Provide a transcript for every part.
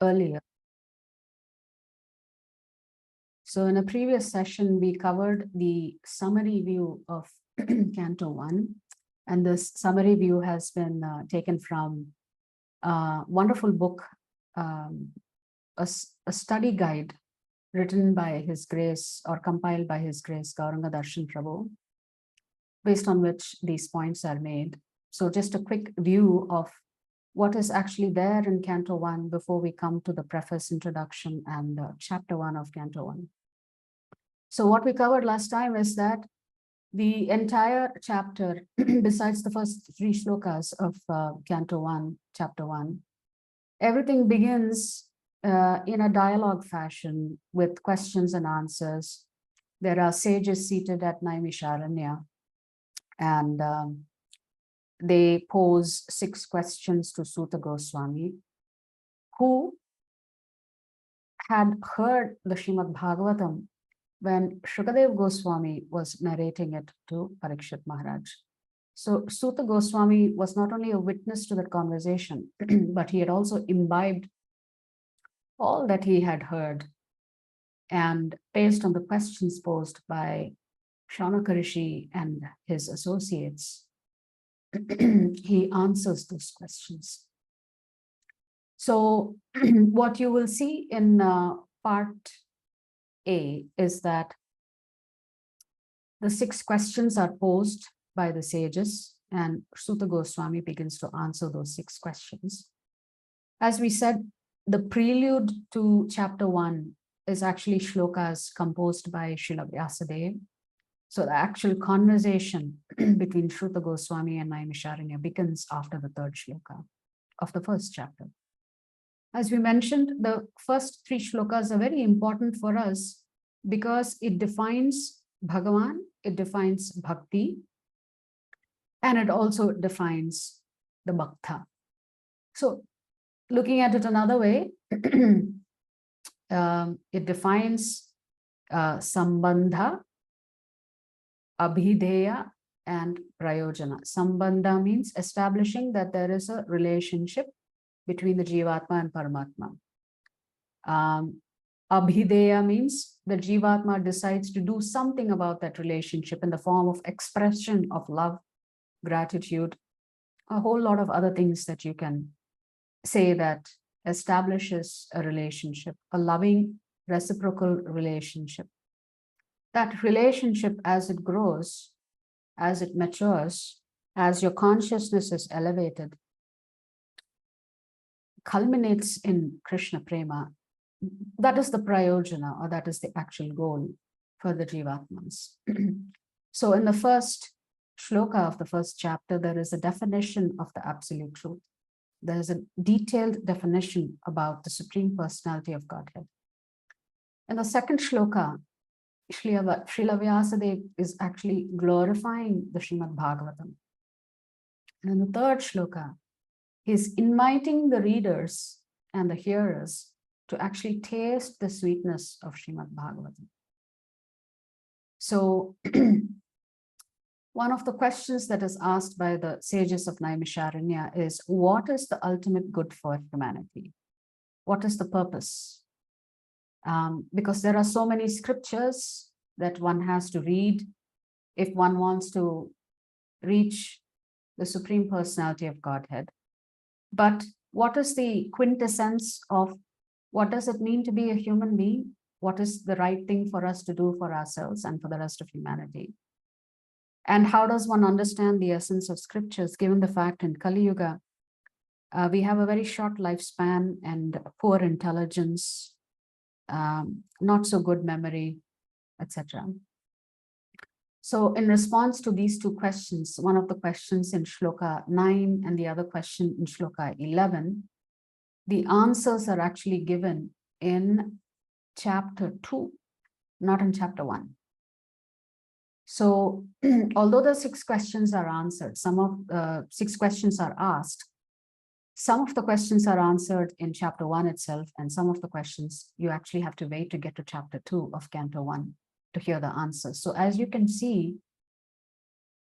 earlier. So in a previous session, we covered the summary view of Canto 1. And this summary view has been taken from a wonderful book, a study guide written by His Grace or compiled by His Grace, Gauranga Darshan Prabhu, based on which these points are made. So just a quick view of what is actually there in Canto 1 before we come to the preface, introduction, and chapter 1 of Canto 1. So what we covered last time is that the entire chapter, besides the first 3 shlokas of Canto 1, chapter 1, everything begins in a dialogue fashion with questions and answers. There are sages seated at Naimisharanya, and they pose 6 questions to Suta Goswami, who had heard the Srimad Bhagavatam when Shukadev Goswami was narrating it to Parikshit Maharaj. So Suta Goswami was not only a witness to that conversation, but he had also imbibed all that he had heard. And based on the questions posed by Shaunaka Rishi and his associates, he answers those questions. So what you will see in part A is that the 6 questions are posed by the sages, and Suta Goswami begins to answer those 6 questions. As we said, the prelude to chapter 1 is actually shlokas composed by Srila Vyasadeva. So the actual conversation between Suta Goswami and Naimisharanya begins after the 3rd shloka of the 1st chapter. As we mentioned, the first 3 shlokas are very important for us because it defines Bhagavan, it defines Bhakti, and it also defines the Bhakta. So looking at it another way, it defines Sambandha, Abhideya, and Prayojana. Sambandha means establishing that there is a relationship between the Jivatma and Paramatma. Abhideya means the Jivatma decides to do something about that relationship in the form of expression of love, gratitude, a whole lot of other things that you can say that establishes a relationship, a loving, reciprocal relationship. That relationship, as it grows, as it matures, as your consciousness is elevated, culminates in Krishna Prema. That is the prayojana, or that is the actual goal for the Jivatmas. So in the first shloka of the 1st chapter, there is a definition of the absolute truth. There is a detailed definition about the Supreme Personality of Godhead. In the 2nd shloka, Srila Vyasadeva is actually glorifying the Srimad Bhagavatam. And in the 3rd shloka, he is inviting the readers and the hearers to actually taste the sweetness of Srimad Bhagavatam. So one of the questions that is asked by the sages of Naimisharanya is, what is the ultimate good for humanity? What is the purpose? Because there are so many scriptures that one has to read if one wants to reach the Supreme Personality of Godhead. But what is the quintessence of what does it mean to be a human being? What is the right thing for us to do for ourselves and for the rest of humanity? And how does one understand the essence of scriptures, given the fact in Kali Yuga, we have a very short lifespan and poor intelligence, not so good memory, etc. So in response to these 2 questions, one of the questions in shloka 9 and the other question in shloka 11, the answers are actually given in chapter 2, not in chapter 1. So although the 6 questions are answered, some of 6 questions are asked, some of the questions are answered in chapter 1 itself, and some of the questions you actually have to wait to get to chapter 2 of Canto 1 to hear the answers. So as you can see,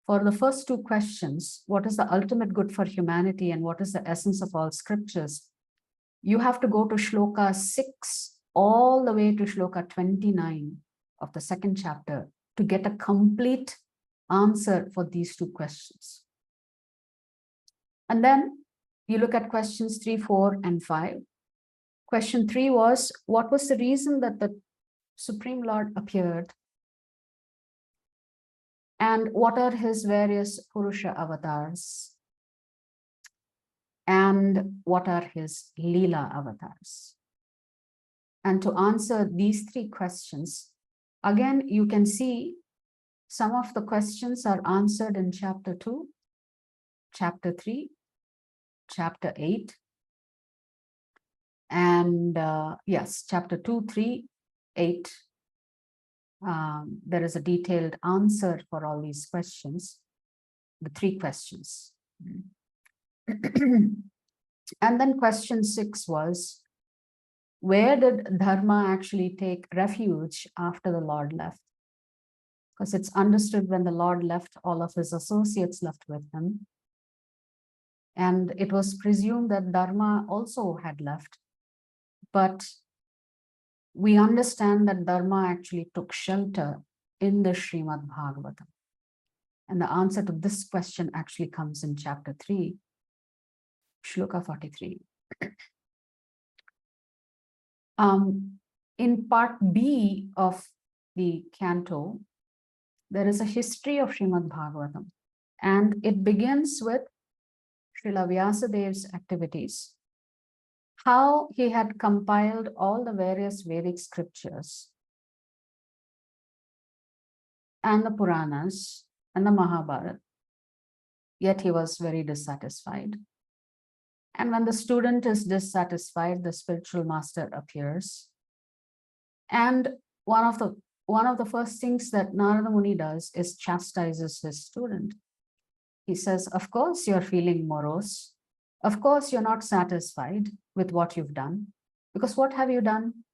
for the first 2 questions, what is the ultimate good for humanity and what is the essence of all scriptures? You have to go to Shloka 6 all the way to Shloka 29 of the second chapter to get a complete answer for these two questions. And then you look at questions 3, 4, and 5. Question 3 was, what was the reason that the Supreme Lord appeared? And what are his various Purusha avatars? And what are his Leela avatars? And to answer these 3 questions, again, you can see some of the questions are answered in chapter 2, chapter 3, chapter 8, and yes, chapter 2, 3, 8. There is a detailed answer for all these questions, the 3 questions. And then question 6 was, where did Dharma actually take refuge after the Lord left? Because it's understood when the Lord left, all of his associates left with him. And it was presumed that Dharma also had left. But we understand that Dharma actually took shelter in the Srimad Bhagavatam. And the answer to this question actually comes in chapter 3, Shloka 43. In part B of the canto, there is a history of Srimad Bhagavatam, and it begins with Srila Vyasadev's activities, how he had compiled all the various Vedic scriptures and the Puranas and the Mahabharata, yet he was very dissatisfied. And when the student is dissatisfied, the spiritual master appears. And one of the first things that Narada Muni does is chastises his student. He says, of course, you're feeling morose. Of course, you're not satisfied with what you've done. Because what have you done?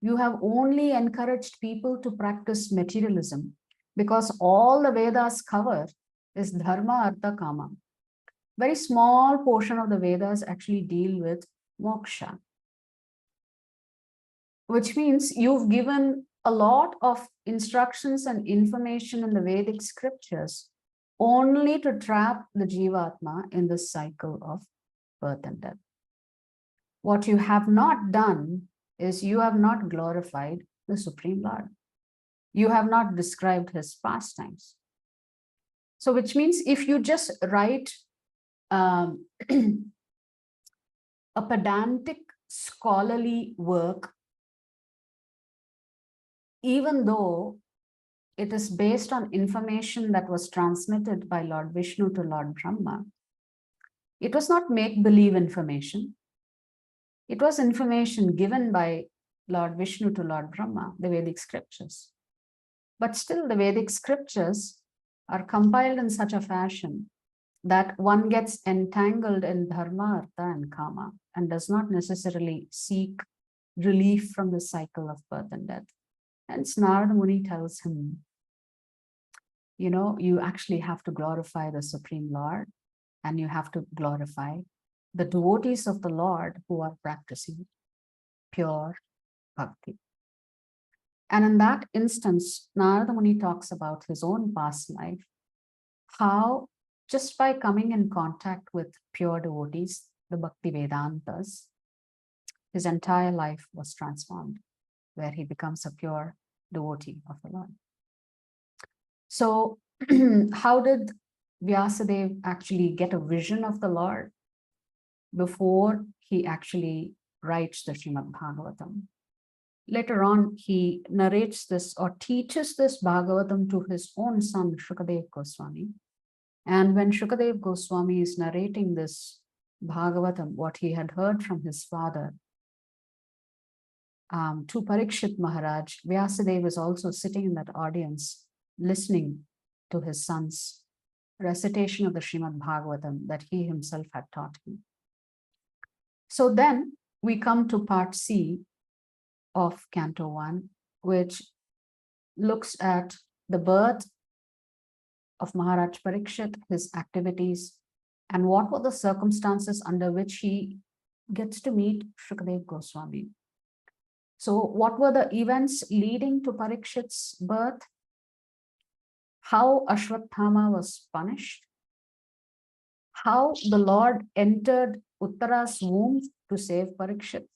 You have only encouraged people to practice materialism, because all the Vedas cover is dharma, artha, kama. Very small portion of the Vedas actually deal with moksha, which means you've given a lot of instructions and information in the Vedic scriptures only to trap the Jivatma in this cycle of birth and death. What you have not done is you have not glorified the Supreme Lord. You have not described his pastimes. So which means if you just write a pedantic scholarly work, even though it is based on information that was transmitted by Lord Vishnu to Lord Brahma, it was not make-believe information. It was information given by Lord Vishnu to Lord Brahma, the Vedic scriptures. But still, the Vedic scriptures are compiled in such a fashion that one gets entangled in dharma, artha, and kama, and does not necessarily seek relief from the cycle of birth and death. Hence, Narada Muni tells him, you know, you actually have to glorify the Supreme Lord, and you have to glorify the devotees of the Lord who are practicing pure bhakti. And in that instance, Narada Muni talks about his own past life, how just by coming in contact with pure devotees, the Bhakti Vedantas, his entire life was transformed, where he becomes a pure devotee of the Lord. So how did Vyasadeva actually get a vision of the Lord before he actually writes the Srimad Bhagavatam? Later on, he narrates this or teaches this Bhagavatam to his own son, Shukadeva Goswami. And when Shukadeva Goswami is narrating this Bhagavatam, what he had heard from his father, to Parikshit Maharaj, Vyasadeva is also sitting in that audience, listening to his son's recitation of the Srimad Bhagavatam that he himself had taught him. So then we come to part C of Canto 1, which looks at the birth of Maharaj Parikshit, his activities, and what were the circumstances under which he gets to meet Shukadeva Goswami. So what were the events leading to Parikshit's birth? How Ashwatthama was punished? How the Lord entered Uttara's womb to save Parikshit?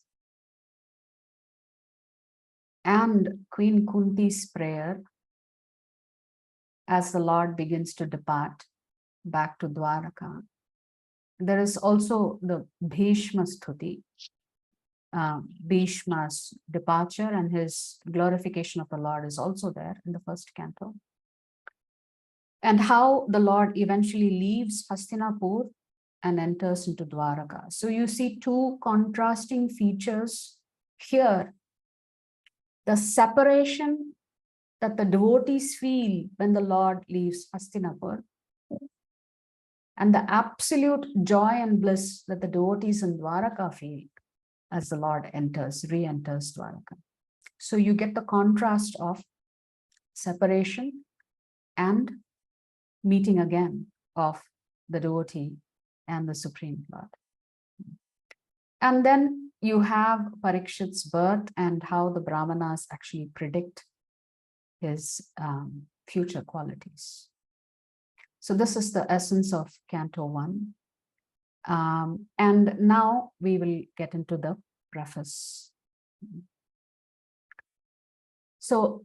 And Queen Kunti's prayer as the Lord begins to depart back to Dwaraka. There is also the Bhishma Stuti, Bhishma's departure and his glorification of the Lord is also there in the first canto. And how the Lord eventually leaves Hastinapur and enters into Dwaraka. So you see two contrasting features here. The separation that the devotees feel when the Lord leaves Hastinapur, and the absolute joy and bliss that the devotees in Dwaraka feel as the Lord re-enters Dwaraka. So you get the contrast of separation and meeting again of the devotee and the Supreme Lord. And then you have Parikshit's birth and how the Brahmanas actually predict his future qualities. So this is the essence of Canto 1. And now we will get into the preface. So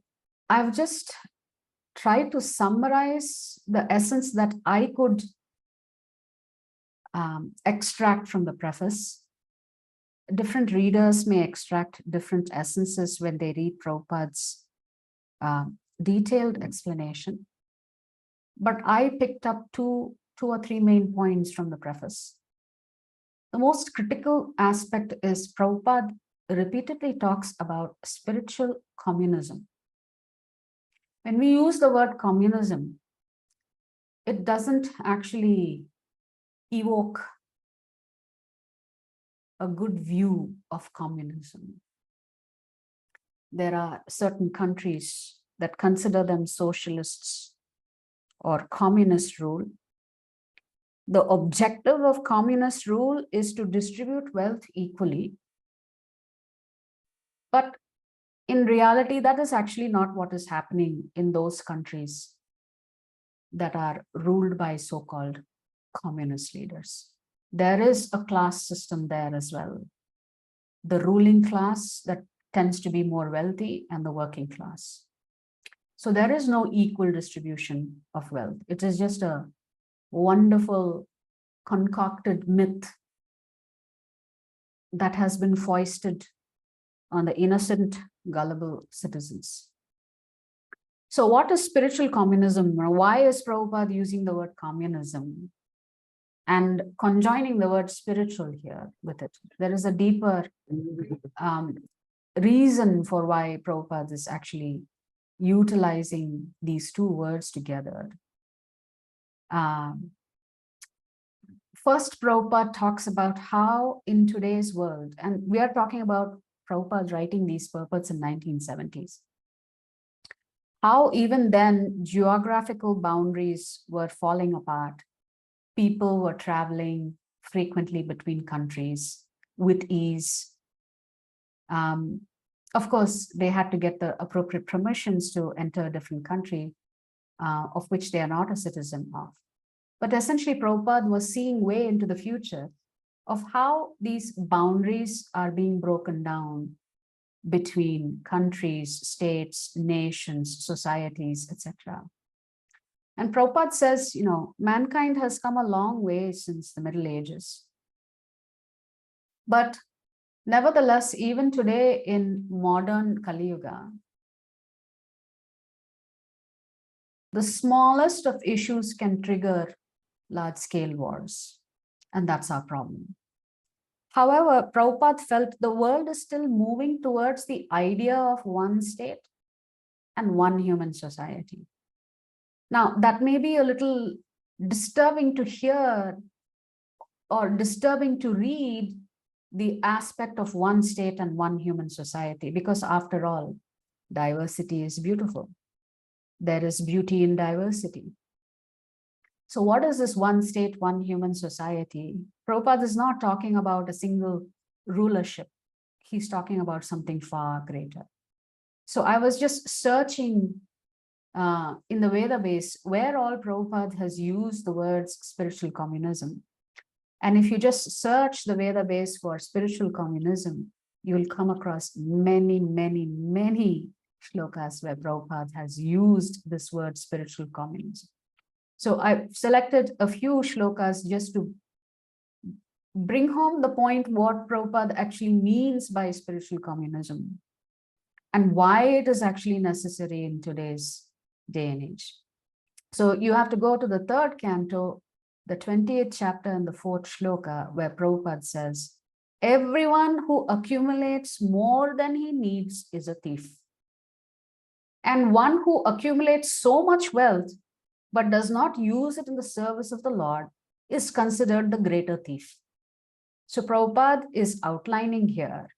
I've just tried to summarize the essence that I could extract from the preface. Different readers may extract different essences when they read Prabhupada's detailed explanation. But I picked up two or three main points from the preface. The most critical aspect is Prabhupada repeatedly talks about spiritual communism. When we use the word communism, it doesn't actually evoke a good view of communism. There are certain countries that consider them socialists or communist rule. The objective of communist rule is to distribute wealth equally. But in reality, that is actually not what is happening in those countries that are ruled by so-called communist leaders. There is a class system there as well. The ruling class that tends to be more wealthy and the working class. So there is no equal distribution of wealth. It is just a wonderful concocted myth that has been foisted on the innocent, gullible citizens. So what is spiritual communism? Why is Prabhupada using the word communism and conjoining the word spiritual here with it? There is a deeper reason for why Prabhupada is actually utilizing these two words together. First, Prabhupada talks about how in today's world, and we are talking about Prabhupada writing these purports in 1970s, how even then geographical boundaries were falling apart. People were traveling frequently between countries with ease. Of course, they had to get the appropriate permissions to enter a different country of which they are not a citizen of. But essentially, Prabhupada was seeing way into the future of how these boundaries are being broken down between countries, states, nations, societies, etc. And Prabhupada says, you know, mankind has come a long way since the Middle Ages. But nevertheless, even today in modern Kali Yuga, the smallest of issues can trigger large-scale wars. And that's our problem. However, Prabhupada felt the world is still moving towards the idea of one state and one human society. Now, that may be a little disturbing to hear or disturbing to read the aspect of one state and one human society, because after all, diversity is beautiful. There is beauty in diversity. So what is this one state, one human society? Prabhupada is not talking about a single rulership. He's talking about something far greater. So I was just searching in the Veda base where all Prabhupada has used the words spiritual communism. And if you just search the Veda base for spiritual communism, you will come across many, many, many shlokas where Prabhupada has used this word spiritual communism. So I've selected a few shlokas just to bring home the point what Prabhupada actually means by spiritual communism and why it is actually necessary in today's day and age. So you have to go to the 3rd canto, the 20th chapter and the 4th shloka, where Prabhupada says, everyone who accumulates more than he needs is a thief. And one who accumulates so much wealth, but does not use it in the service of the Lord, is considered the greater thief. So Prabhupada is outlining here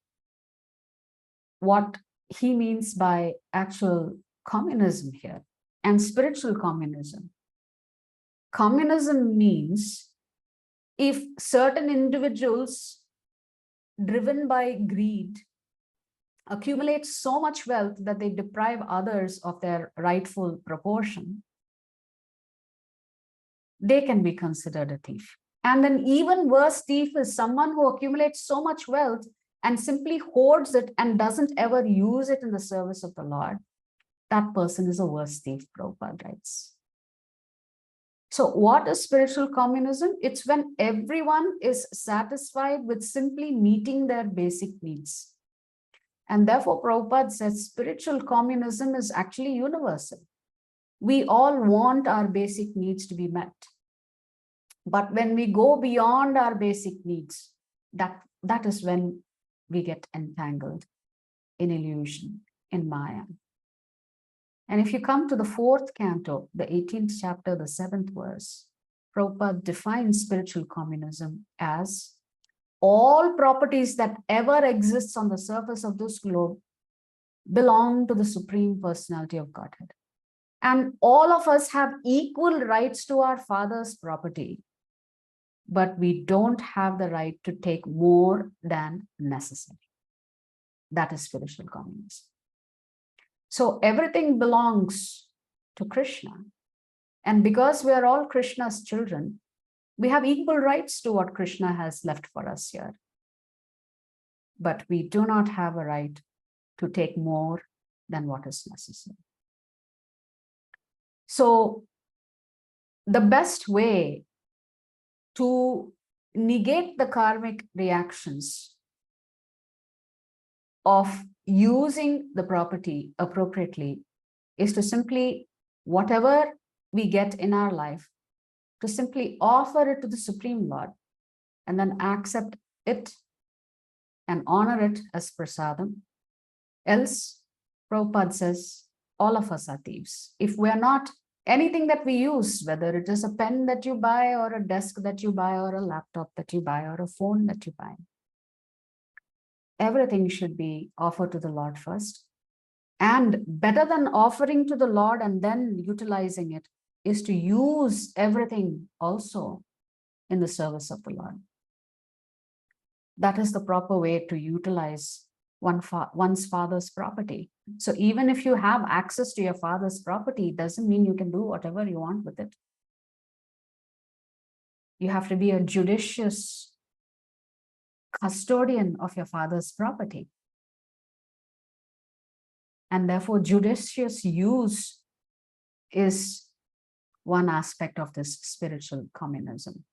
what he means by actual communism here and spiritual communism. Communism means if certain individuals driven by greed accumulate so much wealth that they deprive others of their rightful proportion, they can be considered a thief. And an even worse thief is someone who accumulates so much wealth and simply hoards it and doesn't ever use it in the service of the Lord. That person is a worse thief, Prabhupada writes. So what is spiritual communism? It's when everyone is satisfied with simply meeting their basic needs. And therefore, Prabhupada says spiritual communism is actually universal. We all want our basic needs to be met. But when we go beyond our basic needs, that is when we get entangled in illusion, in Maya. And if you come to the 4th canto, the 18th chapter, the 7th verse, Prabhupada defines spiritual communism as all properties that ever exists on the surface of this globe belong to the Supreme Personality of Godhead. And all of us have equal rights to our Father's property, but we don't have the right to take more than necessary. That is spiritual communism. So everything belongs to Krishna. And because we are all Krishna's children, we have equal rights to what Krishna has left for us here. But we do not have a right to take more than what is necessary. So the best way to negate the karmic reactions of using the property appropriately is to simply, whatever we get in our life, to simply offer it to the Supreme Lord and then accept it and honor it as prasadam. Else, Prabhupada says, all of us are thieves. If we are not, anything that we use, whether it is a pen that you buy or a desk that you buy or a laptop that you buy or a phone that you buy, everything should be offered to the Lord first. And better than offering to the Lord and then utilizing it is to use everything also in the service of the Lord. That is the proper way to utilize one's father's property. So even if you have access to your father's property, it doesn't mean you can do whatever you want with it. You have to be a judicious custodian of your father's property. And therefore, judicious use is one aspect of this spiritual communism.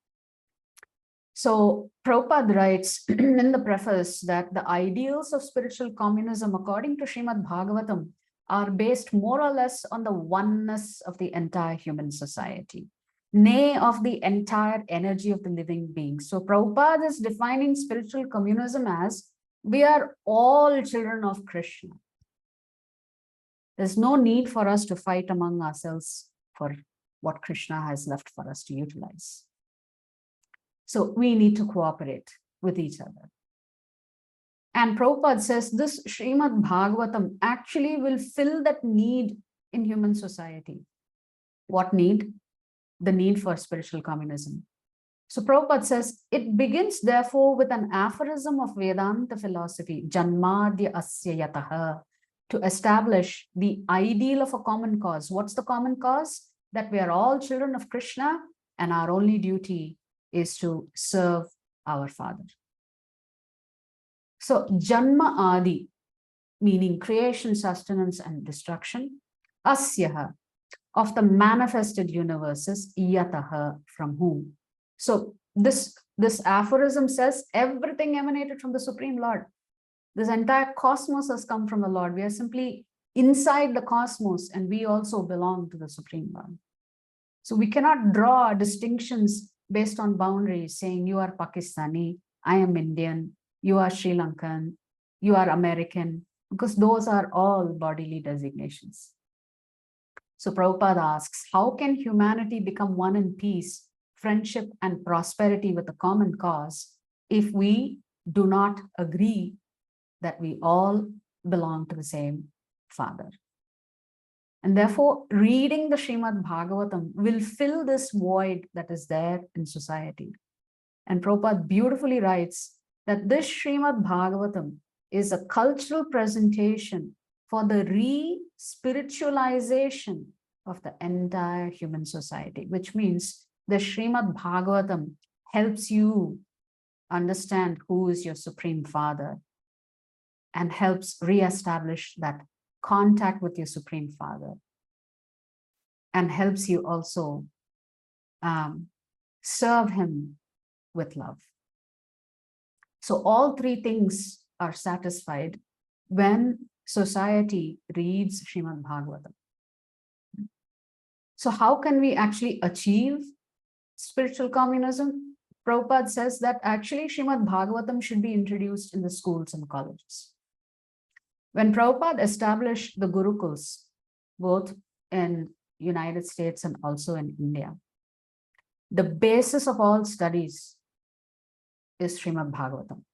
So Prabhupada writes in the preface that the ideals of spiritual communism, according to Srimad Bhagavatam, are based more or less on the oneness of the entire human society, nay, of the entire energy of the living beings. So Prabhupada is defining spiritual communism as we are all children of Krishna. There's no need for us to fight among ourselves for what Krishna has left for us to utilize. So we need to cooperate with each other. And Prabhupada says this Srimad Bhagavatam actually will fill that need in human society. What need? The need for spiritual communism. So Prabhupada says, it begins therefore with an aphorism of Vedanta philosophy, Janmadya Asya Yataha, to establish the ideal of a common cause. What's the common cause? That we are all children of Krishna and our only duty is to serve our Father. So Janma Adi, meaning creation, sustenance, and destruction. Asyaha, of the manifested universes, Yataha, from whom. So this aphorism says everything emanated from the Supreme Lord. This entire cosmos has come from the Lord. We are simply inside the cosmos and we also belong to the Supreme Lord. So we cannot draw distinctions based on boundaries, saying you are Pakistani, I am Indian, you are Sri Lankan, you are American, because those are all bodily designations. So Prabhupada asks, how can humanity become one in peace, friendship, and prosperity with a common cause if we do not agree that we all belong to the same Father? And therefore, reading the Srimad Bhagavatam will fill this void that is there in society. And Prabhupada beautifully writes that this Srimad Bhagavatam is a cultural presentation for the re-spiritualization of the entire human society, which means the Srimad Bhagavatam helps you understand who is your Supreme Father and helps re-establish that contact with your Supreme Father and helps you also serve him with love. So all three things are satisfied when society reads Srimad Bhagavatam. So how can we actually achieve spiritual communism? Prabhupada says that actually Srimad Bhagavatam should be introduced in the schools and colleges. When Prabhupada established the Gurukuls, both in United States and also in India, the basis of all studies is Srimad Bhagavatam.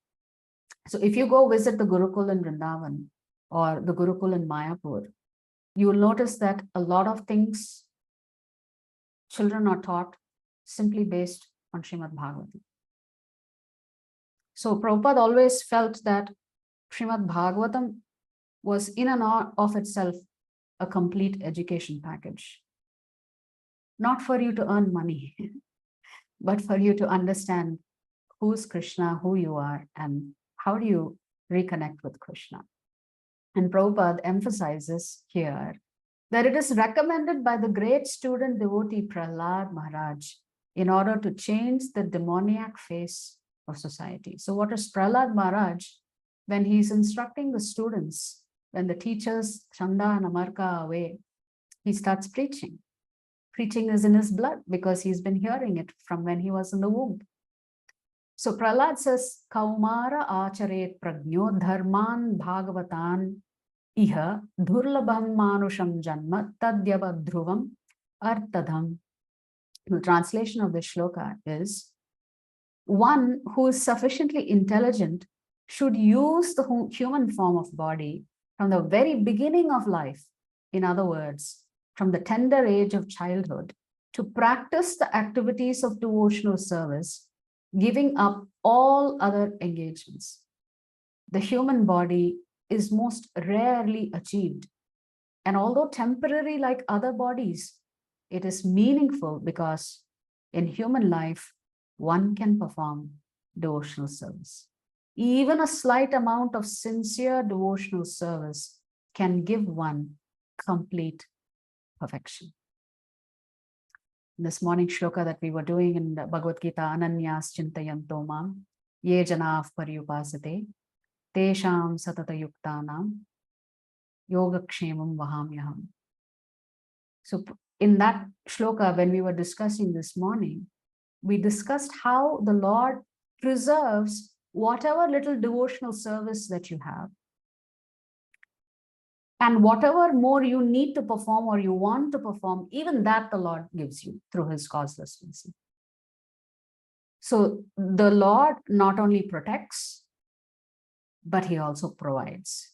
So if you go visit the Gurukul in Vrindavan or the Gurukul in Mayapur, you will notice that a lot of things children are taught simply based on Srimad Bhagavatam. So Prabhupada always felt that Srimad Bhagavatam was in and of itself a complete education package. Not for you to earn money, but for you to understand who's Krishna, who you are, and how do you reconnect with Krishna. And Prabhupada emphasizes here that it is recommended by the great student devotee Prahlad Maharaj in order to change the demoniac face of society. So what is Prahlad Maharaj? When he's instructing the students, when the teachers Chanda and Amarka are away, he starts preaching. Preaching is in his blood because he's been hearing it from when he was in the womb. So Prahlad says, Kaumara acharet prajno dharman bhagavatan iha dhurlabham manusham janma tadyava dhruvam artadham. The translation of the shloka is, one who is sufficiently intelligent should use the human form of body from the very beginning of life. In other words, from the tender age of childhood, to practice the activities of devotional service, giving up all other engagements. The human body is most rarely achieved. And although temporary like other bodies, it is meaningful because in human life, one can perform devotional service. Even a slight amount of sincere devotional service can give one complete perfection. This morning shloka that we were doing in the Bhagavad Gita, Ananyas Chintayanto Mam, Ye Janav Paryupasate, Tesham Satata Yuktanam, Yogakshemam Vahamyaham. So in that shloka, when we were discussing this morning, we discussed how the Lord preserves whatever little devotional service that you have. And whatever more you need to perform or you want to perform, even that the Lord gives you through his causeless mercy. So the Lord not only protects, but he also provides.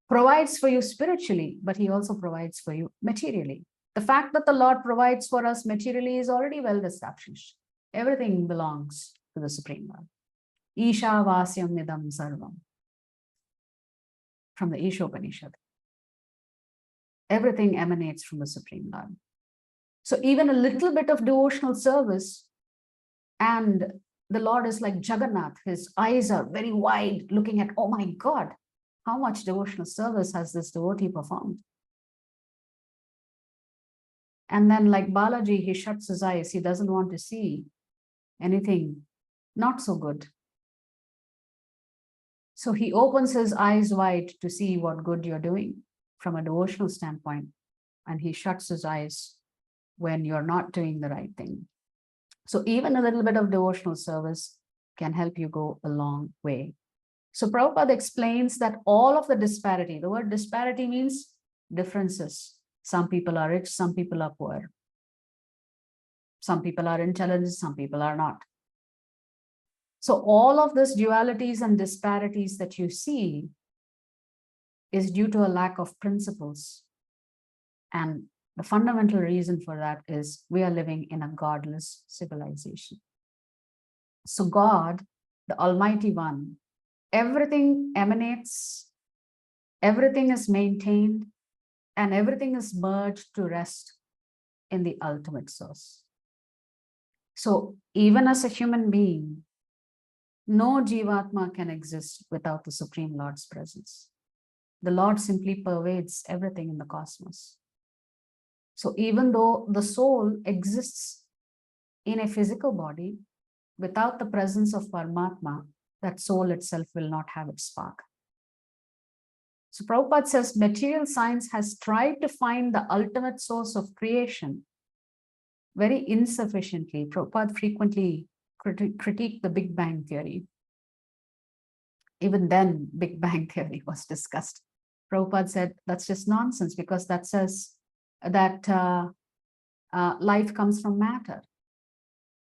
Provides for you spiritually, but he also provides for you materially. The fact that the Lord provides for us materially is already well established. Everything belongs to the Supreme Lord. Isha Vasyam Midam Sarvam. From the Ishopanishad. Everything emanates from the Supreme Lord. So even a little bit of devotional service, and the Lord is like Jagannath. His eyes are very wide, looking at, oh my God, how much devotional service has this devotee performed? And then like Balaji, he shuts his eyes. He doesn't want to see anything not so good. So he opens his eyes wide to see what good you're doing from a devotional standpoint. And he shuts his eyes when you're not doing the right thing. So even a little bit of devotional service can help you go a long way. So Prabhupada explains that all of the disparity, the word disparity means differences. Some people are rich, some people are poor. Some people are intelligent, some people are not. So all of these dualities and disparities that you see is due to a lack of principles. And the fundamental reason for that is we are living in a godless civilization. So God, the Almighty One, everything emanates, everything is maintained, and everything is merged to rest in the ultimate source. So even as a human being, no Jivatma can exist without the Supreme Lord's presence. The Lord simply pervades everything in the cosmos. So even though the soul exists in a physical body, without the presence of Paramatma, that soul itself will not have its spark. So Prabhupada says material science has tried to find the ultimate source of creation very insufficiently. Prabhupada frequently critiqued the Big Bang Theory. Even then, Big Bang Theory was discussed. Prabhupada said that's just nonsense because that says that life comes from matter.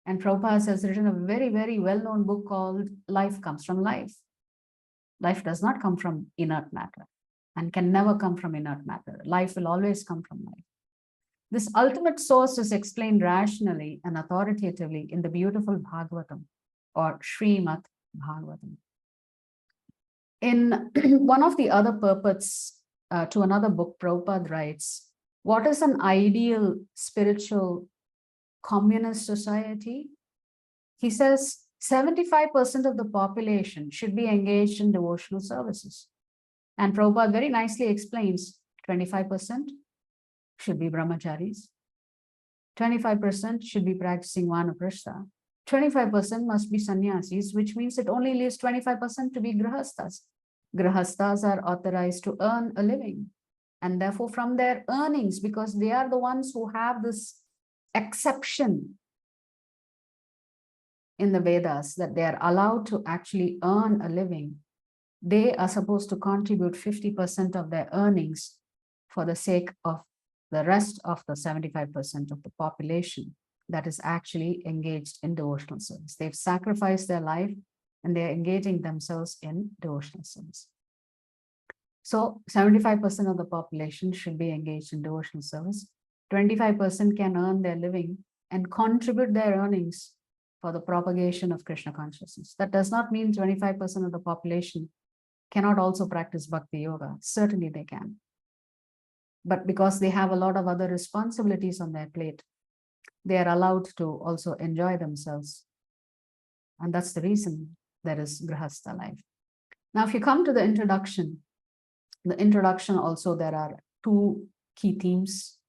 And Prabhupada has written a very, very well-known book called Life Comes from Life. Life does not come from inert matter and can never come from inert matter. Life will always come from life. This ultimate source is explained rationally and authoritatively in the beautiful Bhagavatam or Srimad Bhagavatam. In one of the other purports to another book, Prabhupada writes, what is an ideal spiritual communist society? He says 75% of the population should be engaged in devotional services. And Prabhupada very nicely explains 25% should be brahmacharis, 25% should be practicing vanaprastha, 25% must be sannyasis, which means it only leaves 25% to be grihasthas. Grihasthas are authorized to earn a living. And therefore from their earnings, because they are the ones who have this exception in the Vedas that they are allowed to actually earn a living, they are supposed to contribute 50% of their earnings for the sake of the rest of the 75% of the population that is actually engaged in devotional service. They've sacrificed their life and they're engaging themselves in devotional service. So 75% of the population should be engaged in devotional service. 25% can earn their living and contribute their earnings for the propagation of Krishna consciousness. That does not mean 25% of the population cannot also practice bhakti yoga. Certainly they can. But because they have a lot of other responsibilities on their plate, they are allowed to also enjoy themselves. And that's the reason there is Grihastha life. Now, if you come to the introduction also, there are two key themes.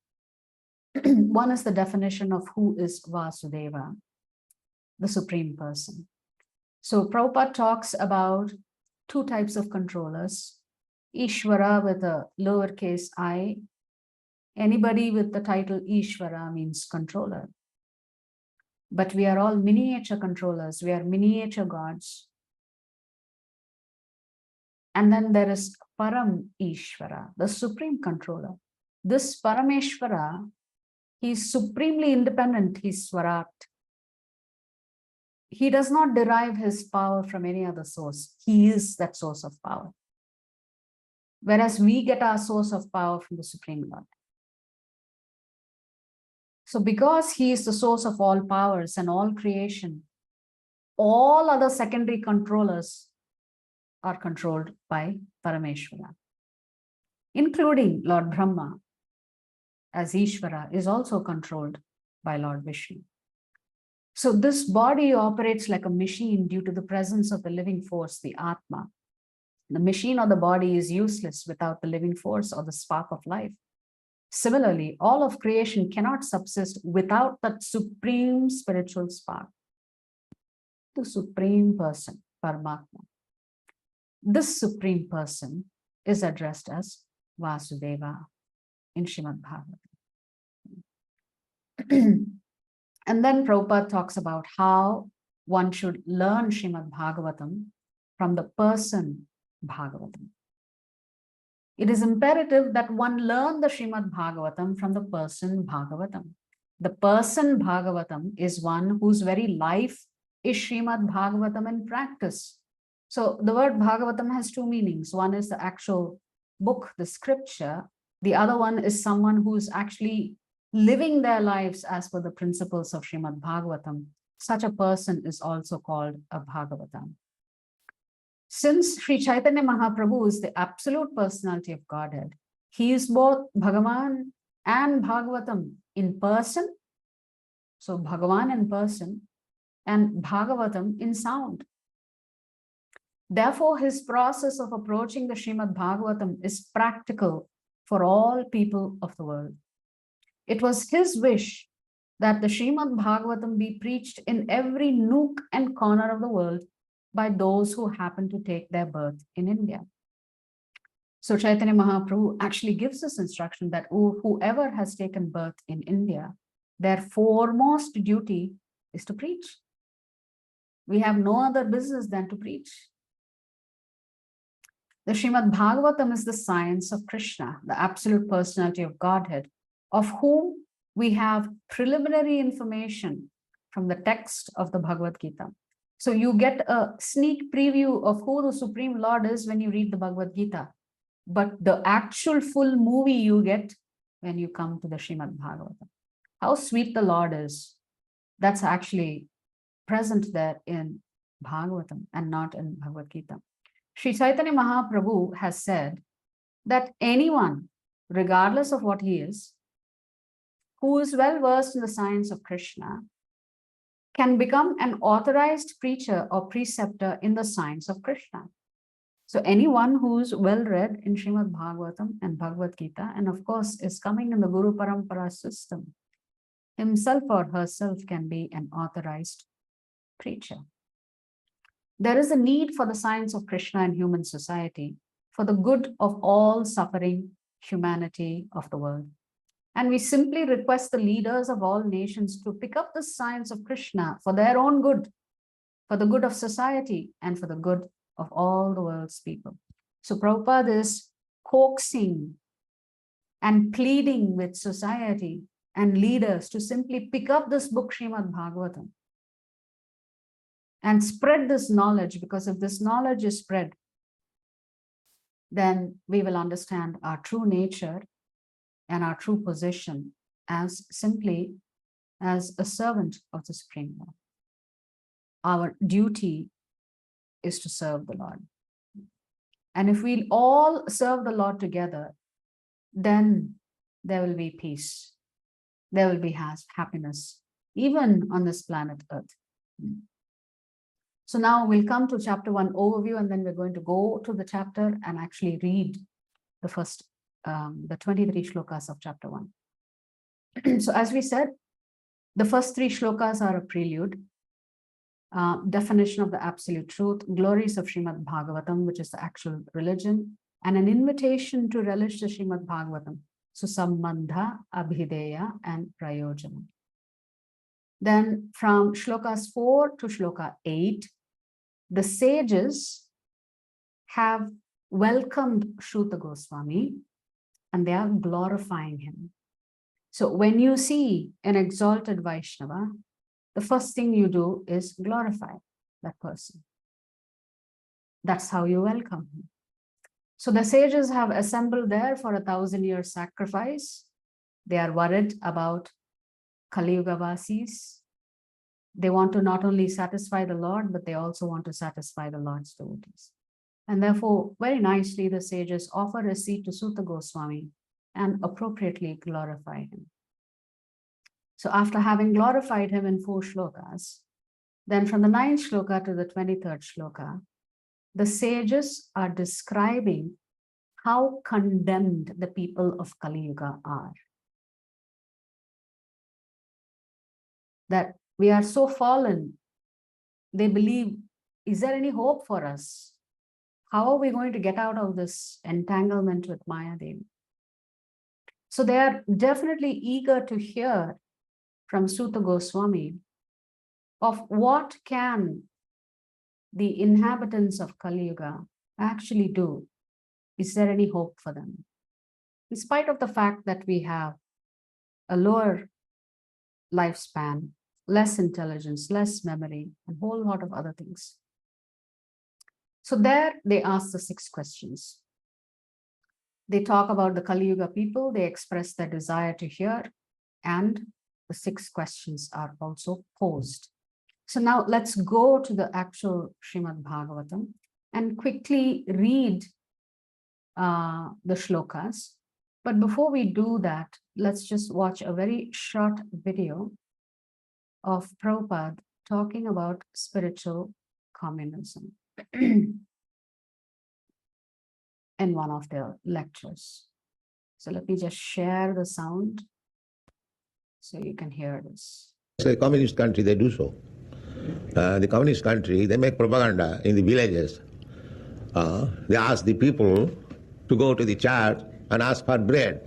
One is the definition of who is Vasudeva, the Supreme Person. So Prabhupada talks about two types of controllers, Ishvara with a lowercase I. Anybody with the title Ishvara means controller. But we are all miniature controllers. We are miniature gods. And then there is Param Ishvara, the supreme controller. This Parameshvara, he is supremely independent. He's Swarat. He does not derive his power from any other source. He is that source of power. Whereas we get our source of power from the Supreme Lord. So because he is the source of all powers and all creation, all other secondary controllers are controlled by Parameshwara, including Lord Brahma, as Ishvara is also controlled by Lord Vishnu. So this body operates like a machine due to the presence of the living force, the Atma. The machine or the body is useless without the living force or the spark of life. Similarly, all of creation cannot subsist without that supreme spiritual spark, the supreme person, Paramatma. This supreme person is addressed as Vasudeva in Srimad Bhagavatam. And then Prabhupada talks about how one should learn Srimad Bhagavatam from the person Bhagavatam. It is imperative that one learn the Srimad Bhagavatam from the person Bhagavatam. The person Bhagavatam is one whose very life is Srimad Bhagavatam in practice. So the word Bhagavatam has two meanings. One is the actual book, the scripture. The other one is someone who's actually living their lives as per the principles of Srimad Bhagavatam. Such a person is also called a Bhagavatam. Since Sri Chaitanya Mahaprabhu is the absolute personality of Godhead, he is both Bhagavan and Bhagavatam in person. So Bhagavan in person and Bhagavatam in sound. Therefore, his process of approaching the Srimad Bhagavatam is practical for all people of the world. It was his wish that the Srimad Bhagavatam be preached in every nook and corner of the world by those who happen to take their birth in India. So Chaitanya Mahaprabhu actually gives this instruction that whoever has taken birth in India, their foremost duty is to preach. We have no other business than to preach. The Srimad Bhagavatam is the science of Krishna, the absolute personality of Godhead, of whom we have preliminary information from the text of the Bhagavad Gita. So you get a sneak preview of who the Supreme Lord is when you read the Bhagavad Gita. But the actual full movie you get when you come to the Srimad Bhagavatam. How sweet the Lord is. That's actually present there in Bhagavatam and not in Bhagavad Gita. Sri Chaitanya Mahaprabhu has said that anyone, regardless of what he is, who is well versed in the science of Krishna, can become an authorized preacher or preceptor in the science of Krishna. So anyone who's well read in Srimad Bhagavatam and Bhagavad Gita, and of course is coming in the Guru Parampara system, himself or herself can be an authorized preacher. There is a need for the science of Krishna in human society for the good of all suffering humanity of the world. And we simply request the leaders of all nations to pick up the science of Krishna for their own good, for the good of society, and for the good of all the world's people. So Prabhupada is coaxing and pleading with society and leaders to simply pick up this book, Srimad Bhagavatam, and spread this knowledge, because if this knowledge is spread, then we will understand our true nature and our true position as simply as a servant of the Supreme Lord. Our duty is to serve the Lord. And if we all serve the Lord together, then there will be peace. There will be happiness, even on this planet Earth. So now we'll come to chapter 1 overview, and then we're going to go to the chapter and actually read the first, the 23 shlokas of chapter 1. So as we said, the first 3 shlokas are a prelude, definition of the absolute truth, glories of Srimad Bhagavatam, which is the actual religion, and an invitation to relish the Srimad Bhagavatam, so sambandha, abhideya, and prayojana. Then from shlokas 4 to shloka 8, the sages have welcomed Shruta Goswami and they are glorifying him. So when you see an exalted Vaishnava, the first thing you do is glorify that person. That's how you welcome him. So the sages have assembled there for a 1,000-year sacrifice. They are worried about Kali Yuga Vasis. They want to not only satisfy the Lord, but they also want to satisfy the Lord's devotees. And therefore, very nicely, the sages offer a seat to Suta Goswami and appropriately glorify him. So after having glorified him in 4 shlokas, then from the 9th shloka to the 23rd shloka, the sages are describing how condemned the people of Kali Yuga are. That we are so fallen, they believe, is there any hope for us? How are we going to get out of this entanglement with Maya Devi? So they are definitely eager to hear from Suta Goswami of what can the inhabitants of Kali Yuga actually do. Is there any hope for them? In spite of the fact that we have a lower lifespan, less intelligence, less memory, and a whole lot of other things. So there they ask the 6 questions. They talk about the Kali Yuga people, they express their desire to hear, and the 6 questions are also posed. So now let's go to the actual Srimad Bhagavatam and quickly read the shlokas. But before we do that, let's just watch a very short video of Prabhupada talking about spiritual communism in one of their lectures. So let me just share the sound so you can hear this. So the communist country, they do so. The communist country, they make propaganda in the villages. They ask the people to go to the church and ask for bread.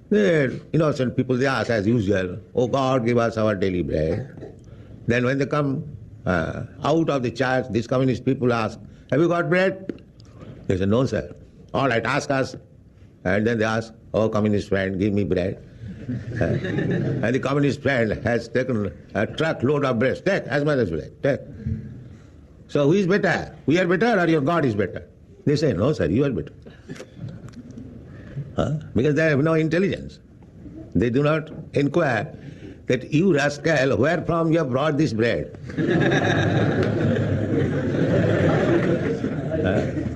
They're innocent people, they ask as usual, oh God, give us our daily bread. Then when they come out of the church, these communist people ask, have you got bread? They say, no sir. All right, ask us. And then they ask, oh communist friend, give me bread. And the communist friend has taken a truckload of bread. Take as much as you like, take. So who is better? We are better or your God is better? They say, no sir, you are better. Because they have no intelligence. They do not inquire that you rascal, where from you have brought this bread?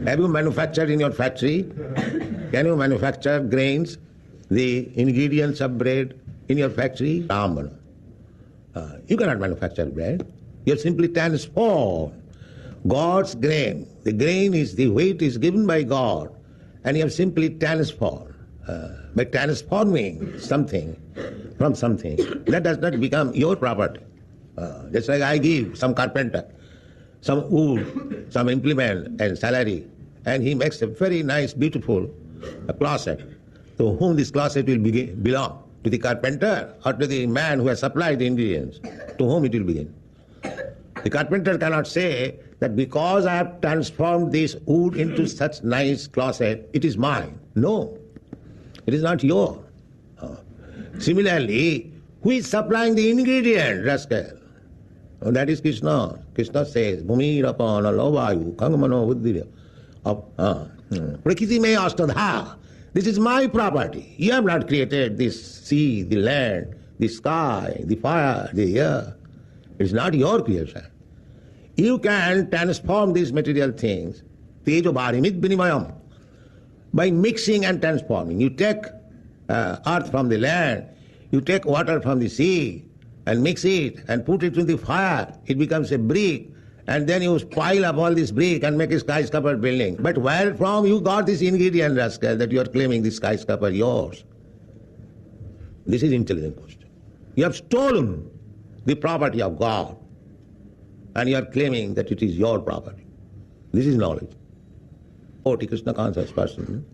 Have you manufactured in your factory? Can you manufacture grains, the ingredients of bread in your factory? Ramana. You cannot manufacture bread. You have simply transformed God's grain. The grain is, the weight is given by God, and you have simply transformed. By transforming something from something, that does not become your property. Just like I give some carpenter some wood, some implement and salary, and he makes a very nice, beautiful closet. To whom this closet will belong? To the carpenter or to the man who has supplied the ingredients? To whom it will begin? The carpenter cannot say that because I have transformed this wood into such nice closet, it is mine. No, it is not yours. Similarly, who is supplying the ingredient, rascal? Oh, that is Krishna. Krishna says, Bhumi rapana lavayu kangamano buddhira. Prakriti me astadha. This is my property. You have not created this sea, the land, the sky, the fire, the air. It is not your creation. You can transform these material things, tejo bharimit binimayam, by mixing and transforming. You take earth from the land, you take water from the sea, and mix it and put it in the fire, it becomes a brick, and then you pile up all this brick and make a skyscraper building. But where from you got this ingredient, rascal, that you are claiming this skyscraper yours? This is intelligent question. You have stolen the property of God, and you are claiming that it is your property. This is knowledge. Krishna conscious person.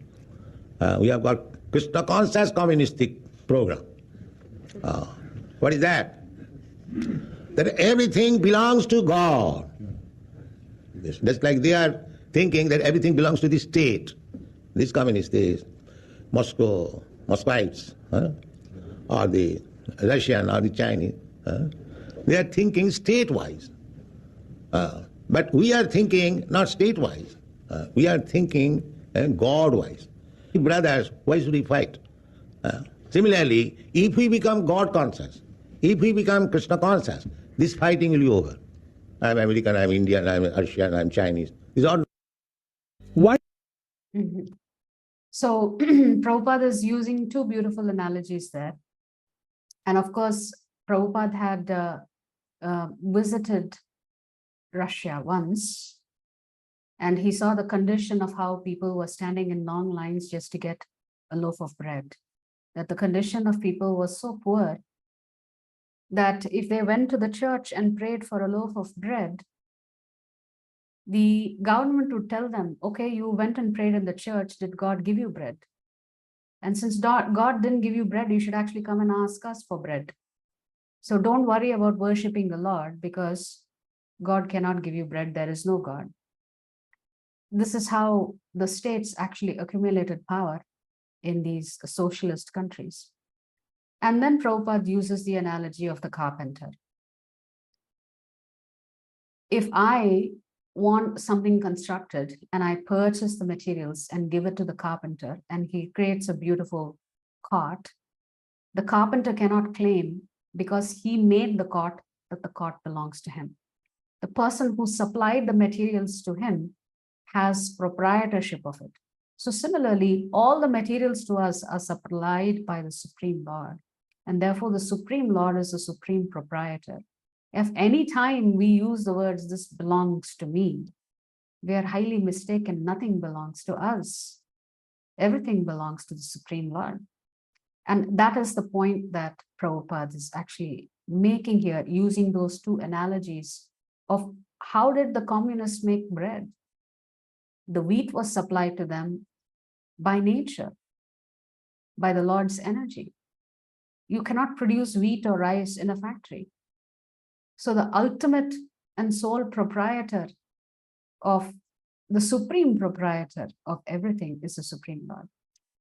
We have got Krishna conscious communistic program. What is that? That everything belongs to God. Just like they are thinking that everything belongs to the state. This communist is Muscovites, or the Russian or the Chinese. They are thinking state-wise. But we are thinking not state-wise. We are thinking God-wise. Brothers, why should we fight? Similarly, if we become God-conscious, If we become Krishna conscious, this fighting will be over. I'm American, I'm Indian, I'm Russian, I'm Chinese. These are why. Mhm. So Prabhupada is using two beautiful analogies there. And of course, Prabhupada had visited Russia once, and he saw the condition of how people were standing in long lines just to get a loaf of bread. That the condition of people was so poor that if they went to the church and prayed for a loaf of bread, the government would tell them, okay, you went and prayed in the church, did God give you bread? And since God didn't give you bread, you should actually come and ask us for bread. So don't worry about worshiping the Lord, because God cannot give you bread. There is no God. This is how the states actually accumulated power in these socialist countries. And then Prabhupada uses the analogy of the carpenter. If I want something constructed and I purchase the materials and give it to the carpenter and he creates a beautiful cart, the carpenter cannot claim, because he made the cart, that the cart belongs to him. The person who supplied the materials to him has proprietorship of it. So similarly, all the materials to us are supplied by the Supreme Lord, and therefore the Supreme Lord is the supreme proprietor. If any time we use the words, this belongs to me, we are highly mistaken. Nothing belongs to us. Everything belongs to the Supreme Lord. And that is the point that Prabhupada is actually making here, using those two analogies of how did the communists make bread? The wheat was supplied to them by nature, by the Lord's energy. You cannot produce wheat or rice in a factory. So the ultimate and sole proprietor of the supreme proprietor of everything is the Supreme Lord.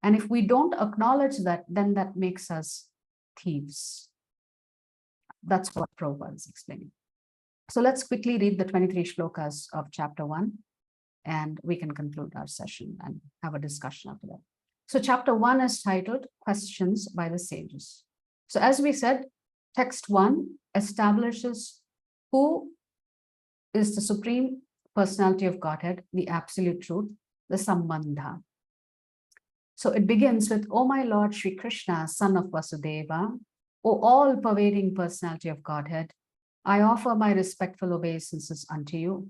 And if we don't acknowledge that, then that makes us thieves. That's what Prabhupada is explaining. So let's quickly read the 23 shlokas of chapter 1, and we can conclude our session and have a discussion after that. So chapter 1 is titled Questions by the Sages. So as we said, text 1 establishes who is the Supreme Personality of Godhead, the Absolute Truth, the Sambandha. So it begins with, O my Lord Shri Krishna, son of Vasudeva, O all-pervading personality of Godhead, I offer my respectful obeisances unto you.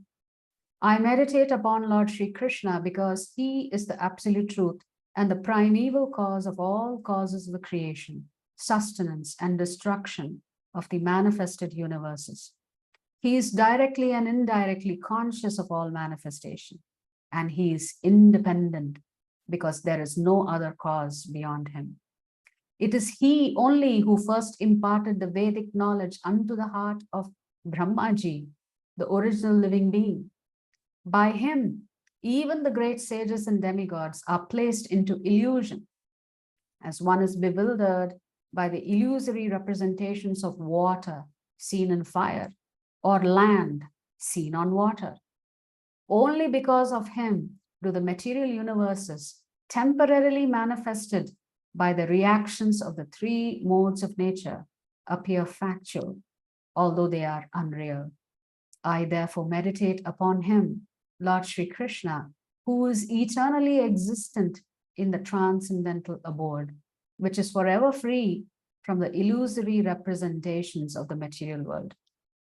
I meditate upon Lord Shri Krishna because he is the absolute truth and the primeval cause of all causes of the creation, sustenance, and destruction of the manifested universes. He is directly and indirectly conscious of all manifestation, and he is independent because there is no other cause beyond him. It is he only who first imparted the Vedic knowledge unto the heart of Brahmaji, the original living being. By him, even the great sages and demigods are placed into illusion, as one is bewildered by the illusory representations of water seen in fire, or land seen on water. Only because of him do the material universes, temporarily manifested by the reactions of the three modes of nature, appear factual, although they are unreal. I therefore meditate upon him, Lord Shri Krishna, who is eternally existent in the transcendental abode, which is forever free from the illusory representations of the material world.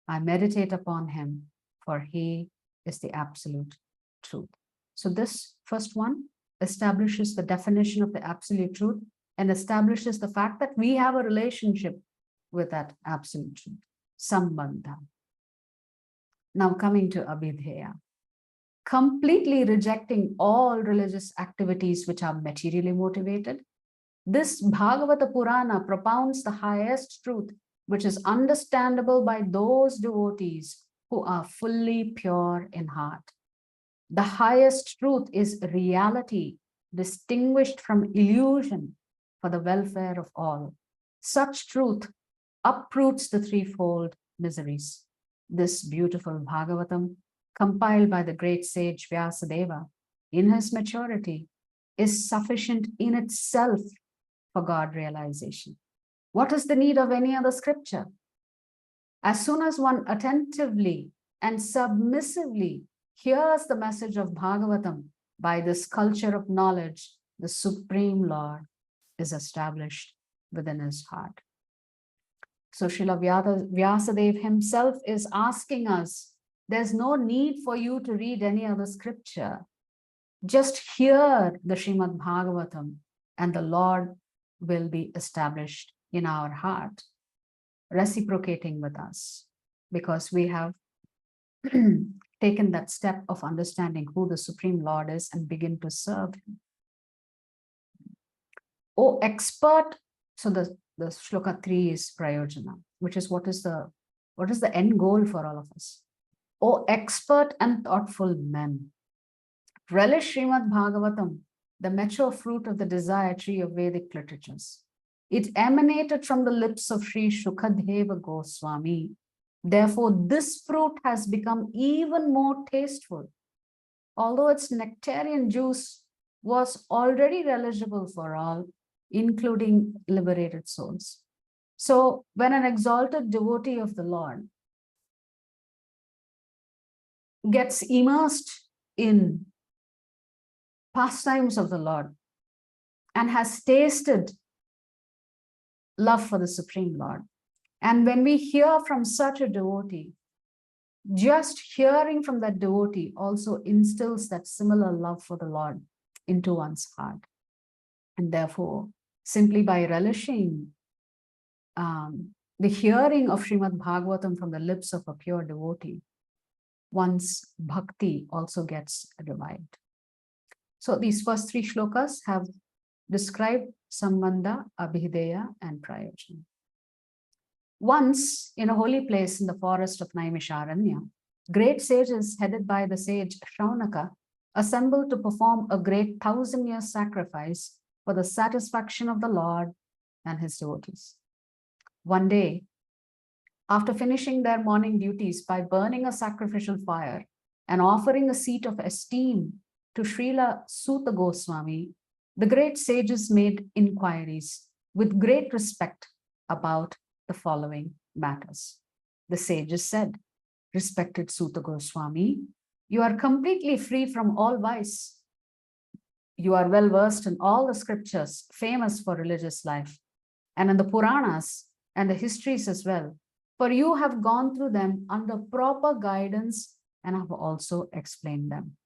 I meditate upon him, for he is the absolute truth. So this first one establishes the definition of the absolute truth and establishes the fact that we have a relationship with that absolute truth, Sambandha. Now coming to Abhidheya, completely rejecting all religious activities which are materially motivated, this Bhagavata Purana propounds the highest truth, which is understandable by those devotees who are fully pure in heart. The highest truth is reality, distinguished from illusion, for the welfare of all. Such truth uproots the threefold miseries. This beautiful Bhagavatam, compiled by the great sage Vyasadeva in his maturity, is sufficient in itself for God realization. What is the need of any other scripture? As soon as one attentively and submissively hears the message of Bhagavatam by this culture of knowledge, the Supreme Lord is established within his heart. So Srila Vyasadeva himself is asking us, there's no need for you to read any other scripture. Just hear the Srimad Bhagavatam and the Lord will be established in our heart, reciprocating with us, because we have taken that step of understanding who the Supreme Lord is and begin to serve him. O expert, so the Shloka 3 is Prayojana, which is what is the end goal for all of us. O expert and thoughtful men, relish Srimad Bhagavatam, the mature fruit of the desire tree of Vedic literatures. It emanated from the lips of Sri Shukadeva Goswami. Therefore, this fruit has become even more tasteful. Although its nectarian juice was already reliable for all, including liberated souls. So when an exalted devotee of the Lord gets immersed in pastimes of the Lord and has tasted love for the Supreme Lord, and when we hear from such a devotee, just hearing from that devotee also instills that similar love for the Lord into one's heart. And therefore, simply by relishing the hearing of Srimad Bhagavatam from the lips of a pure devotee, one's bhakti also gets revived. So these first 3 shlokas have described Sambandha, Abhideya, and Prayojana. Once, in a holy place in the forest of Naimisharanya, great sages headed by the sage Shaunaka assembled to perform a great 1,000-year sacrifice for the satisfaction of the Lord and his devotees. One day, after finishing their morning duties by burning a sacrificial fire and offering a seat of esteem to Srila Suta Goswami, the great sages made inquiries with great respect about the following matters. The sages said, "Respected Suta Goswami, you are completely free from all vice. You are well versed in all the scriptures famous for religious life and in the Puranas and the histories as well, for you have gone through them under proper guidance and have also explained them."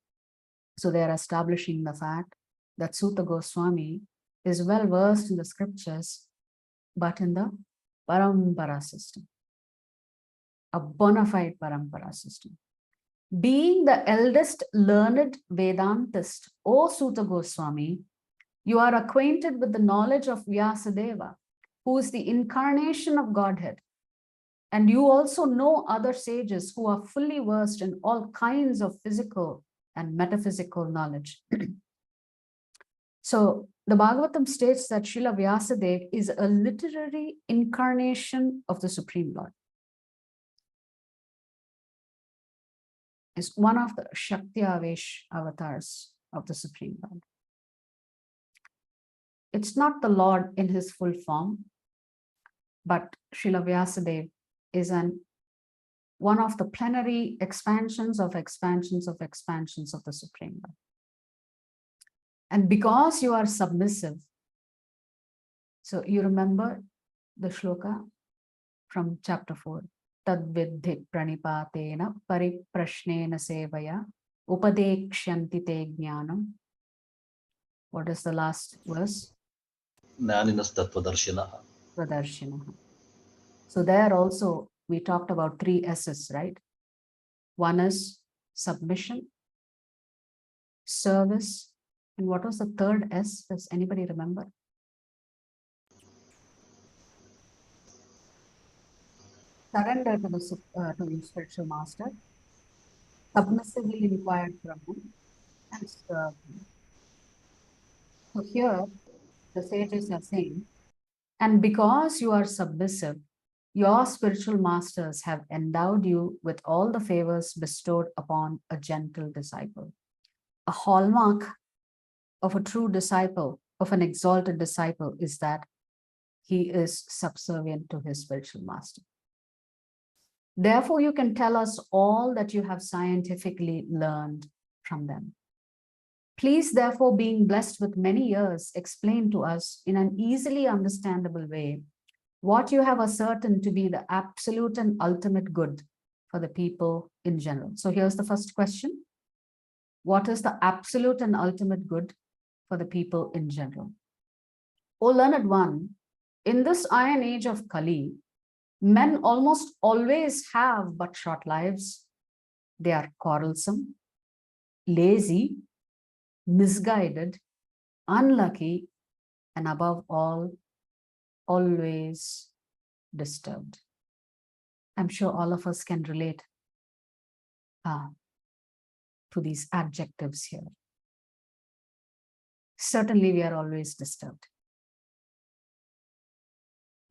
So they are establishing the fact that Suta Goswami is well versed in the scriptures, but in the parampara system, a bona fide parampara system. Being the eldest learned Vedantist, O Suta Goswami, you are acquainted with the knowledge of Vyasadeva, who is the incarnation of Godhead. And you also know other sages who are fully versed in all kinds of physical and metaphysical knowledge. So the Bhagavatam states that Srila Vyasadeva is a literary incarnation of the Supreme Lord. Is one of the Shakti Avesh avatars of the Supreme Lord. It's not the Lord in his full form, but Srila Vyasadeva is one of the plenary expansions of expansions of expansions of the Supreme Lord. And because you are submissive, so you remember the shloka from chapter 4, Tadvidhi pranipatena pariprashnena sevaya upadekshanti te jnanam. What is the last verse? Jnaninas-tattva-darshinaha. Pradarshinaha. So there also we talked about 3 S's, right? One is submission, service, and what was the third S? Does anybody remember? Surrender to the spiritual master, submissively inquired from him, and serve him. So here the sages are saying, and because you are submissive, your spiritual masters have endowed you with all the favors bestowed upon a gentle disciple. A hallmark of a true disciple, of an exalted disciple, is that he is subservient to his spiritual master. Therefore, you can tell us all that you have scientifically learned from them. Please, therefore, being blessed with many years, explain to us in an easily understandable way what you have ascertained to be the absolute and ultimate good for the people in general. So here's the first question. What is the absolute and ultimate good for the people in general? O learned one, in this iron age of Kali, men almost always have but short lives. They are quarrelsome, lazy, misguided, unlucky, and above all, always disturbed. I'm sure all of us can relate to these adjectives here. Certainly, we are always disturbed.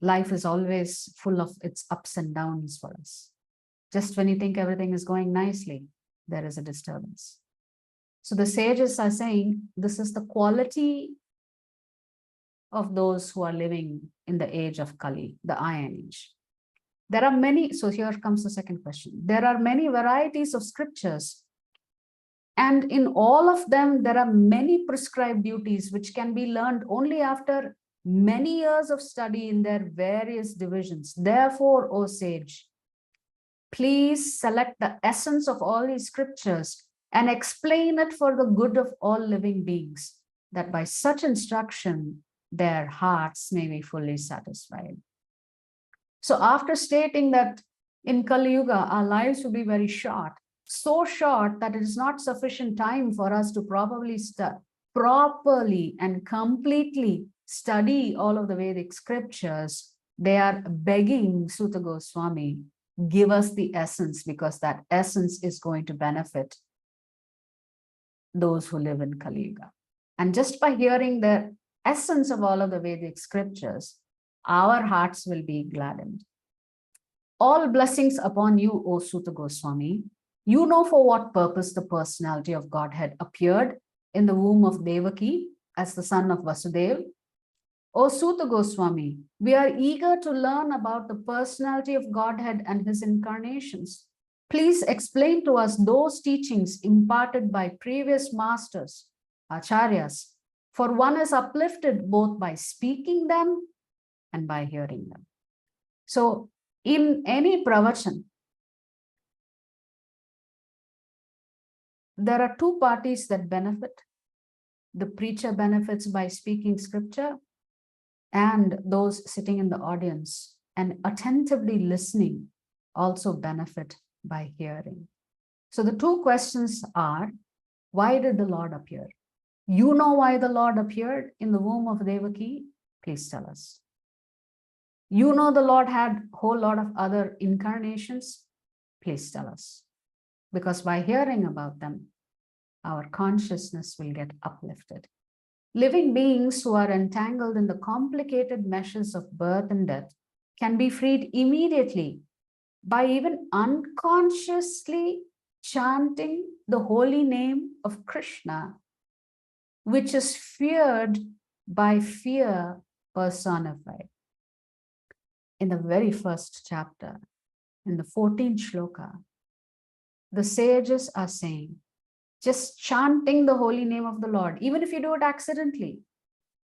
Life is always full of its ups and downs for us. Just when you think everything is going nicely, there is a disturbance. So the sages are saying this is the quality of those who are living in the age of Kali, the Iron Age. There are many, so here comes the second question. There are many varieties of scriptures, and in all of them, there are many prescribed duties which can be learned only after many years of study in their various divisions. Therefore, O sage, please select the essence of all these scriptures and explain it for the good of all living beings, that by such instruction, their hearts may be fully satisfied. So after stating that in Kali Yuga, our lives will be very short, so short that it is not sufficient time for us to properly and completely study all of the Vedic scriptures, they are begging Suta Goswami, give us the essence, because that essence is going to benefit those who live in Kali Yuga. And just by hearing the essence of all of the Vedic scriptures, our hearts will be gladdened. All blessings upon you, O Suta Goswami. You know for what purpose the personality of Godhead appeared in the womb of Devaki as the son of Vasudeva. O Suta Goswami, we are eager to learn about the personality of Godhead and his incarnations. Please explain to us those teachings imparted by previous masters, acharyas, for one is uplifted both by speaking them and by hearing them. So in any pravachan, there are two parties that benefit. The preacher benefits by speaking scripture, and those sitting in the audience and attentively listening also benefit by hearing. So the two questions are, why did the Lord appear? You know why the Lord appeared in the womb of Devaki? Please tell us. You know the Lord had a whole lot of other incarnations? Please tell us. Because by hearing about them, our consciousness will get uplifted. Living beings who are entangled in the complicated meshes of birth and death can be freed immediately by even unconsciously chanting the holy name of Krishna, which is feared by fear personified. In the very first chapter, in the 14th shloka, the sages are saying, just chanting the holy name of the Lord, even if you do it accidentally,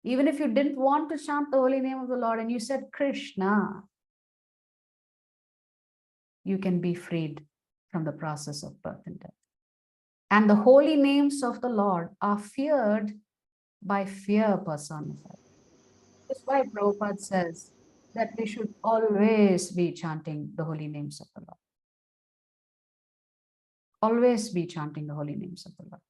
even if you didn't want to chant the holy name of the Lord and you said Krishna, you can be freed from the process of birth and death. And the holy names of the Lord are feared by fear personified. That's why Prabhupada says that we should always be chanting the holy names of the Lord. Always be chanting the holy names of the Lord.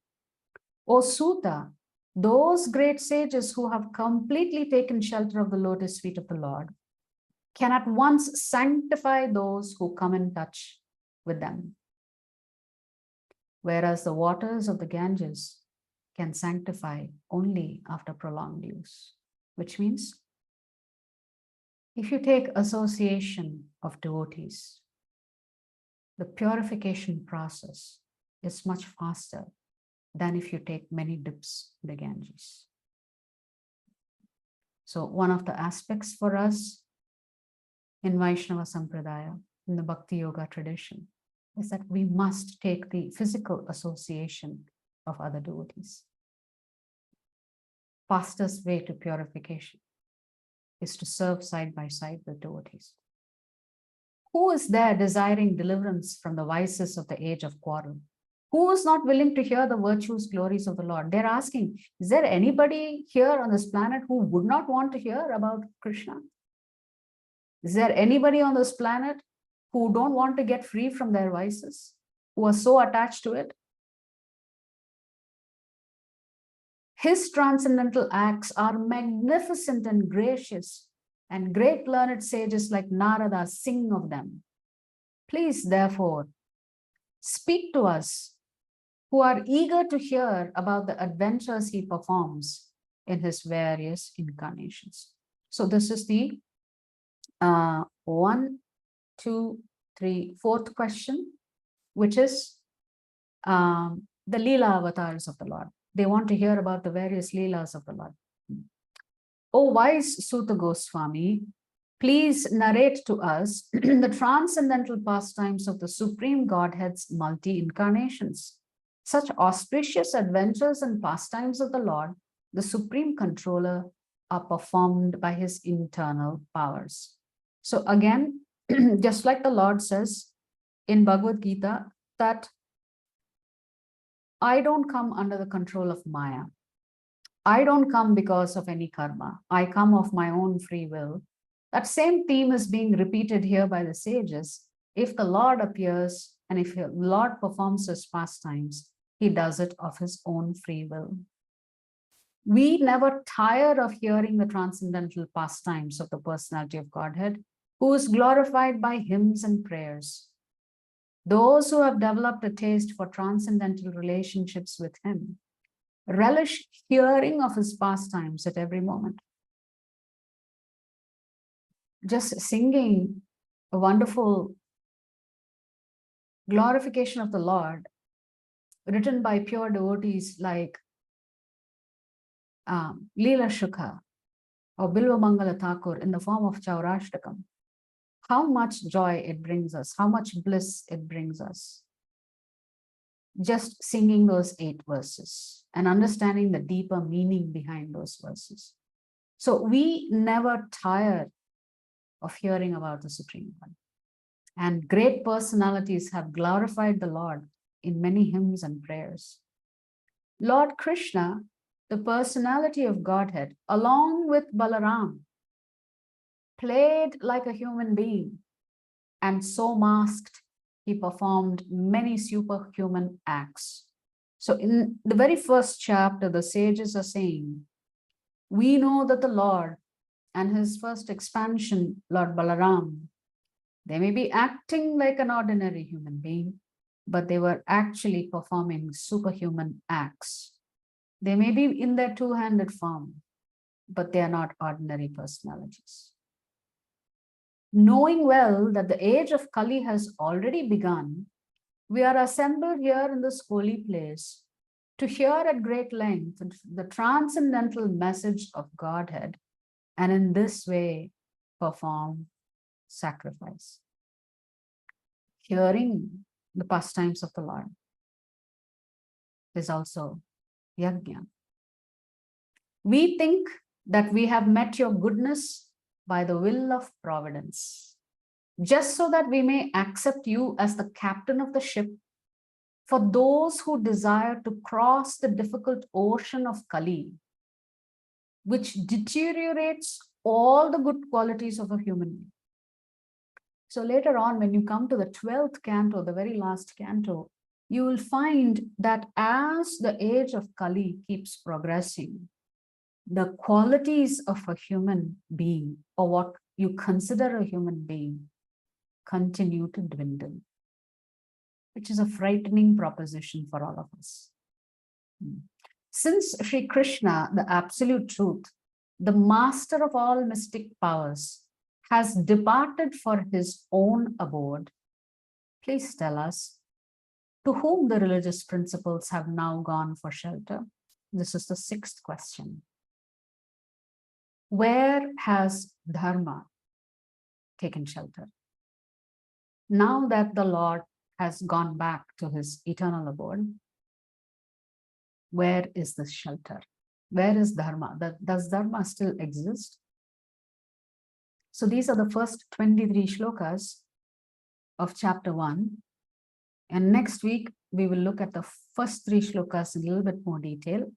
O Suta, those great sages who have completely taken shelter of the lotus feet of the Lord can at once sanctify those who come in touch with them. Whereas the waters of the Ganges can sanctify only after prolonged use, which means if you take association of devotees, the purification process is much faster than if you take many dips in the Ganges. So one of the aspects for us in Vaishnava Sampradaya, in the Bhakti Yoga tradition, is that we must take the physical association of other devotees. Fastest way to purification is to serve side by side with devotees. Who is there desiring deliverance from the vices of the age of quarrel? Who is not willing to hear the virtues, glories of the Lord? They're asking, is there anybody here on this planet who would not want to hear about Krishna? Is there anybody on this planet who don't want to get free from their vices, who are so attached to it? His transcendental acts are magnificent and gracious, and great learned sages like Narada sing of them. Please, therefore, speak to us who are eager to hear about the adventures he performs in his various incarnations. So this is the 1, 2, 3, 4th question, which is the Leela avatars of the Lord. They want to hear about the various Leelas of the Lord. O wise Suta Goswami, please narrate to us the transcendental pastimes of the Supreme Godhead's multi-incarnations. Such auspicious adventures and pastimes of the Lord, the Supreme Controller, are performed by his internal powers. So again, just like the Lord says in Bhagavad Gita, that I don't come under the control of Maya. I don't come because of any karma. I come of my own free will. That same theme is being repeated here by the sages. If the Lord appears and if the Lord performs his pastimes, he does it of his own free will. We never tire of hearing the transcendental pastimes of the personality of Godhead, who is glorified by hymns and prayers. Those who have developed a taste for transcendental relationships with him relish hearing of his pastimes at every moment. Just singing a wonderful glorification of the Lord, written by pure devotees like Leela Shukha or Bilva Mangala Thakur in the form of Chaurashtakam. How much joy it brings us, how much bliss it brings us. Just singing those 8 verses and understanding the deeper meaning behind those verses. So we never tire of hearing about the Supreme One. And great personalities have glorified the Lord in many hymns and prayers. Lord Krishna, the personality of Godhead, along with Balaram, played like a human being, and so masked, he performed many superhuman acts. So in the very first chapter, the sages are saying, we know that the Lord and his first expansion, Lord Balaram, they may be acting like an ordinary human being, but they were actually performing superhuman acts. They may be in their two-handed form, but they are not ordinary personalities. Knowing well that the age of Kali has already begun, we are assembled here in this holy place to hear at great length the transcendental message of Godhead, and in this way perform sacrifice. Hearing the pastimes of the Lord is also yajna. We think that we have met your goodness by the will of providence, just so that we may accept you as the captain of the ship for those who desire to cross the difficult ocean of Kali, which deteriorates all the good qualities of a human being. So later on, when you come to the 12th canto, the very last canto, you will find that as the age of Kali keeps progressing, the qualities of a human being, or what you consider a human being, continue to dwindle, which is a frightening proposition for all of us. Since Sri Krishna, the absolute truth, the master of all mystic powers, has departed for his own abode, please tell us, to whom the religious principles have now gone for shelter? This is the 6th question. where has dharma taken shelter? Now that the Lord has gone back to his eternal abode, where is this shelter? Where is dharma? Does dharma still exist? So these are the first 23 shlokas of chapter 1. And next week, we will look at the first 3 shlokas in a little bit more detail.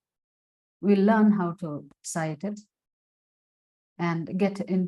We'll learn how to cite it and get into